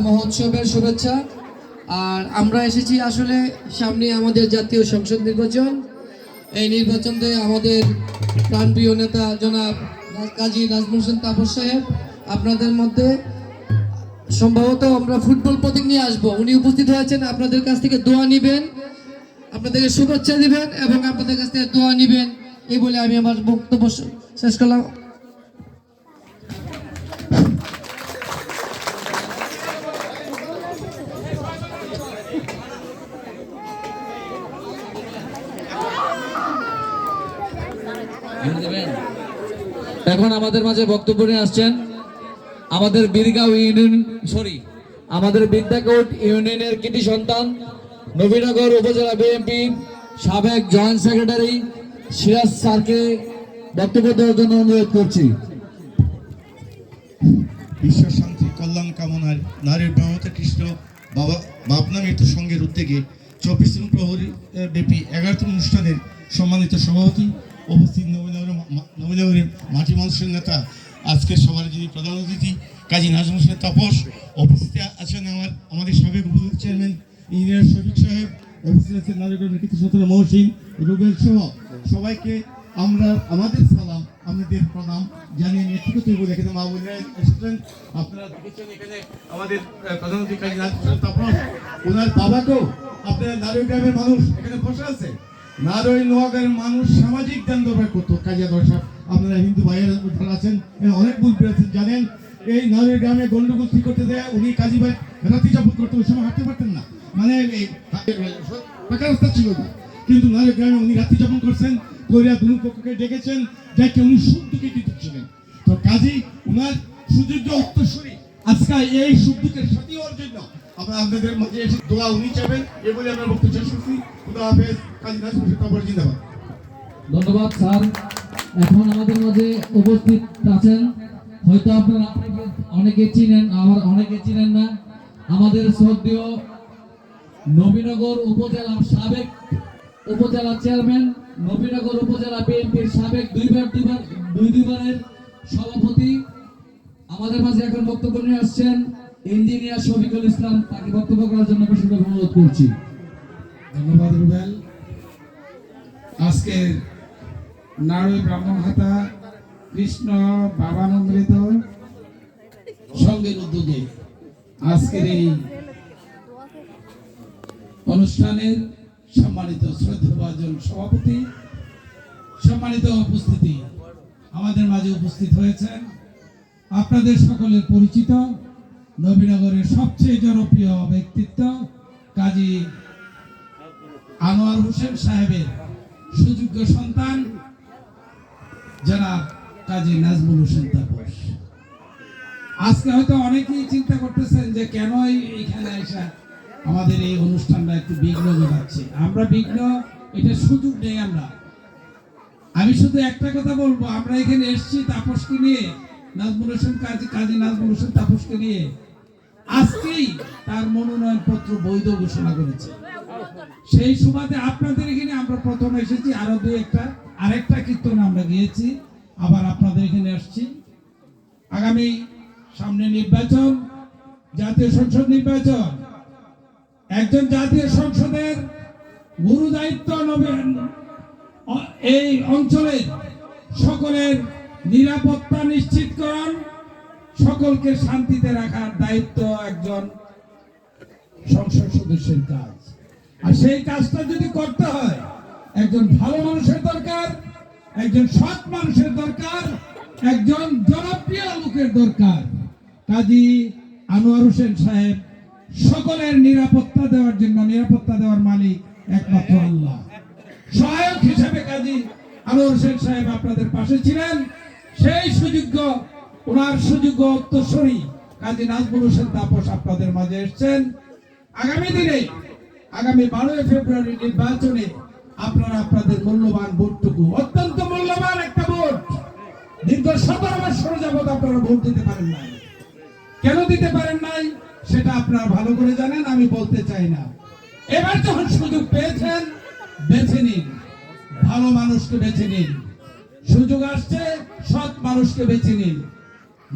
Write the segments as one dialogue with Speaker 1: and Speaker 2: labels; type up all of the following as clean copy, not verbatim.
Speaker 1: মহোৎসবের শুভেচ্ছা। আর আমরা এসেছি আসলে সামনে আমাদের জাতীয় সংসদ নির্বাচন। এই নির্বাচনে আমাদের প্রাণপ্রিয় নেতা জনাব কাজী নাজমুল হোসেন তাপস সাহেব আপনাদের মধ্যে সম্ভবত আমরা ফুটবল প্রতীক নিয়ে আসবো। উনি উপস্থিত হয়েছেন, আপনাদের কাছ থেকে দোয়া নেবেন, আপনাদেরকে শুভেচ্ছা দিবেন এবং আপনাদের কাছ থেকে দোয়া নেবেন, এই বলে আমি আমার বক্তব্য শেষ করলাম।
Speaker 2: এখন আমাদের মাঝে বক্তব্য নিয়ে আসছেন আমাদের বিদ্যাকোট ইউনিয়নের কৃতি সন্তান নবীনগর উপজেলা বিএনপি সাবেক জয়েন্ট সেক্রেটারি সিরাজ স্যারকে বক্তব্য দেওয়ার জন্য অনুরোধ করছি।
Speaker 3: বিশ্ব শান্তি কল্যাণ কামনায় নারীর বামতা খ্রিস্ট ভাবনা মৃত্যু সংঘের উদ্যোগে 24 প্রহরী ব্যাপী 11তম অনুষ্ঠানের সম্মানিত সভাপতি উপস্থিত নবীনগরের মাটি মানুষের নেতা, আজকের সবার যিনি প্রধান অতিথি কাজী নাজমুল হোসেন তাপস, উপস্থিত আছেন আমাদের সাবেক উপজেলা চেয়ারম্যান ইঞ্জিনিয়ার শফিক সাহেব, উপস্থিত আছেন নারীগড়ের কৃতি সন্তান মহসিন রুবেল সহ সবাইকে আমরা আমাদের সালাম, আমাদের প্রণাম জানিয়ে নেতৃত্ব বলে এখানে মা বোনেরা এসেছেন। আপনারা দেখেছেন এখানে আমাদের প্রধান অতিথি কাজী নাজমুল হোসেন তাপস, ওনার বাবাকেও আপনারা নারী গ্রামের মানুষ এখানে বসে আছে। নারী নোয়াগাঁয়ের মানুষ সামাজিক দান দরবার করতো কাজী দর্শক, আপনারা হিন্দু ভাইয়েরা আছেন, অনেক ভুল পেয়েছেন জানেন। এই নারী গ্রামে গন্ডগোল ঠিক করতে দেয় উনি কাজী ভাই রাতি যাপন করতে, ওই সময় হাঁটতে পারতেন না, মানে পাকা রাস্তা ছিল না, কিন্তু নারী গ্রামে উনি রাত্রি যাপন করছেন, কইরা দুই পক্ষকে ডেকেছেন, যাকে উনি শুদ্ধকে দিচ্ছিলেন। তো কাজী উনার সুযোগ্য উত্তরসূরি আজকে এই শুদ্ধকের সাথী হওয়ার জন্য আমরা আপনাদের মাঝে এসে দোয়া উনি চাইবেন, এ বলে আমরা বক্তব্য শেষ করছি। খুদা হাফেজ। কাজী নাজমুল হোসেন তাপস জিন্দাবাদ।
Speaker 2: ধন্যবাদ স্যার। এখন আমাদের মাঝে উপস্থিত আছেন, হয়তো আপনারা অনেকে চিনেন, আবার অনেকে চিনেন না, আমাদের শ্রদ্ধেয় নবীনগর উপজেলার সাবেক উপজেলা চেয়ারম্যান, নবীনগর উপজেলা বিএনপির সাবেক দুইবারের সভাপতি আমাদের মাঝে এখন বক্তব্য নিয়ে আসছেন ইঞ্জিনিয়ার শফিকুল ইসলাম, তাকে বক্তব্য করার জন্য বিশেষভাবে অনুরোধ করছি।
Speaker 4: ধন্যবাদ রুবেল। আজকের নারী ব্রাহ্মণহাটা কৃষ্ণ বাবানন্দিত সংঘের উদ্যোগে আজকের এই অনুষ্ঠানের সম্মানিত শ্রদ্ধাভাজন সভাপতি, সম্মানিত উপস্থিতি, আমাদের মাঝে উপস্থিত হয়েছেন আপনাদের সকলের পরিচিত নবীনগরের সবচেয়ে জনপ্রিয় ব্যক্তিত্ব কাজী আনোয়ার হোসেন সাহেবের সুযোগ্য সন্তান জনাব কাজী নাজমুল হোসেন তাপস। আজকে হয়তো অনেকেই চিন্তা করতেছেন যে কেন এইখানে এসে আমাদের এই অনুষ্ঠানটা একটু বিঘ্ন ঘটাচ্ছে। আমরা বিঘ্ন, এটা সুযোগ নেই। আমি শুধু একটা কথা বলবো, আমরা এখানে এসেছি তাপসকে নিয়ে, নাজমুল হোসেন কাজী নাজমুল হোসেন তাপসকে নিয়ে। আজকেই তার মনোনয়ন পত্র বৈধ ঘোষণা করেছে। সেই সুবাদে আপনাদের এখানে আমরা প্রথম এসেছি, আরো আরেকটা কীর্তনে আমরা গিয়েছি, আবার আপনাদের এখানে আসছি। আগামী সামনে নির্বাচন, জাতীয় সংসদ নির্বাচন, একজন জাতীয় সংসদের গুরু দায়িত্ব এই অঞ্চলের সকলের নিরাপত্তা নিশ্চিতকরণ, সকলকে শান্তিতে রাখার দায়িত্ব একজন সংসদ সদস্যের কাজ। আর সেই কাজটা যদি করতে হয়, একজন ভালো মানুষের দরকার, একজন সৎ মানুষের দরকার, একজন জনপ্রিয় লোকের দরকার। কাজী আনোয়ার হোসেন সাহেব সকলের নিরাপত্তা দেওয়ার জন্য, নিরাপত্তা দেওয়ার মালিক একমাত্র আল্লাহ। সহায়ক হিসেবে কাজী আনোয়ার হোসেন সাহেব আপনাদের পাশে ছিলেন। সেই সুযোগ্য, ওনার সুযোগ্য উত্তরসূরি কাজী নাজমুল হোসেন তাপস আপনাদের মাঝে এসেছেন। আগামী দিনে, আগামী 12 ফেব্রুয়ারি নির্বাচনে আপনারা আপনাদের মূল্যবান ভোটটুকু, অত্যন্ত মূল্যবান একটা ভোট, দীর্ঘ 17 বছর যাবত আপনারা ভোট দিতে পারেন নাই। কেন দিতে পারেন নাই সেটা আপনারা ভালো করে জানেন, আমি বলতে চাই না। এবার যখন সুযোগ পেয়েছেন, বেছে নিন, ভালো মানুষকে বেছে নিন। সুযোগ আসছে, সৎ মানুষকে বেছে নিন।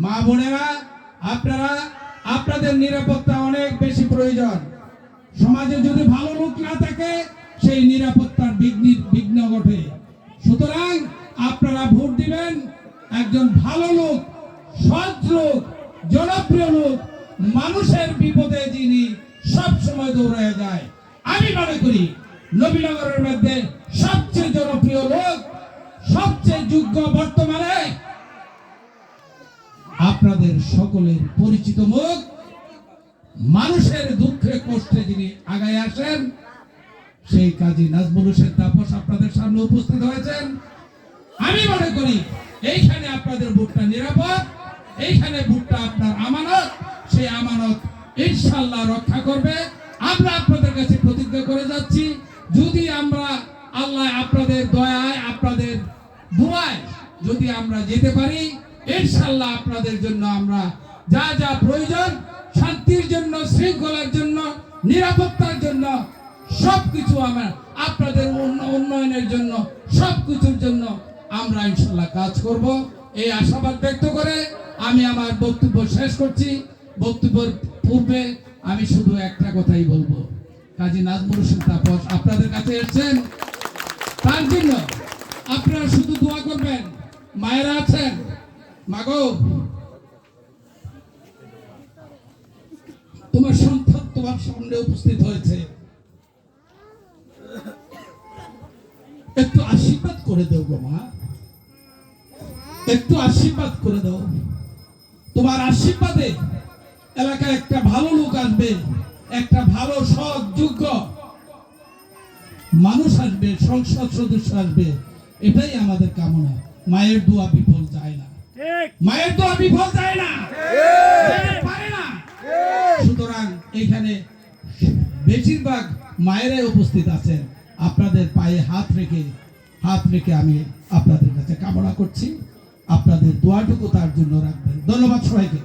Speaker 4: মা বোনেরা, আপনারা আপনাদের নিরাপত্তা প্রয়োজন। সমাজে যদি ভালো লোক না থাকে সেই নিরাপত্তার বিঘ্ন ঘটে। সুতরাং আপনারা ভোট দিবেন একজন ভালো লোক, সৎ লোক, জনপ্রিয় লোক, মানুষের বিপদে যিনি সব সময় দৌড়ায় যায়। আমি মনে করি নবীনগরের মধ্যে সবচেয়ে জনপ্রিয় লোক, সবচেয়ে যোগ্য বর্তমানে আপনাদের সকলের পরিচিত মুখ, মানুষের দুঃখে কষ্টে যিনি আগায় আসেন সেই কাজী নাজমুল হোসেন তাপস আপনাদের সামনে উপস্থিত হয়েছেন। আমি মনে করি এইখানে আপনাদের ভোটটা নিরাপদ, এইখানে ভোটটা আপনার আমানত, সেই আমানত ইনশাআল্লাহ রক্ষা করবে। আমরা আপনাদের কাছে প্রতিজ্ঞা করে যাচ্ছি, যদি আমরা আল্লাহ আপনাদের দয়ায়, আপনাদের দোয়ায় যদি আমরা যেতে পারি, ইনশাআল্লাহ আপনাদের জন্য আমরা যা যা প্রয়োজন, শান্তির জন্য, শৃঙ্খলার জন্য, নিরাপত্তার জন্য সবকিছু আমরা আপনাদের উন্নয়নের জন্য, সবকিছুর জন্য আমরা ইনশাআল্লাহ কাজ করব। এই আশাবাদ ব্যক্ত করে আমি আমার বক্তব্য শেষ করছি। বক্তব্যের পূর্বে আমি শুধু একটা কথাই বলবো, কাজী নাজমুল হোসেন তাপস আপনাদের কাছে এসেছেন, তার জন্য আপনারা শুধু দোয়া করবেন। মায়েরা আছেন, মাগো তোমার সন্তান তোমার সামনে উপস্থিত হয়েছে, একটু আশীর্বাদ করে দাও গো মা, একটু আশীর্বাদ করে দাও। তোমার আশীর্বাদে এলাকায় একটা ভালো লোক আসবে, একটা ভালো সৎ যোগ্য মানুষ আসবে, সংসদ সদস্য আসবে, এটাই আমাদের কামনা। মায়ের দোয়া বিফল যায় না, মায়ের দোয়া বিফল যায় না, পারে না। সুতরাং এখানে বেশিরভাগ মায়েরাই উপস্থিত আছেন। আপনাদের পায়ে হাত রেখে আমি আপনাদের কাছে কামনা করছি, আপনাদের দোয়াটুকু তার জন্য রাখবেন। ধন্যবাদ সবাইকে।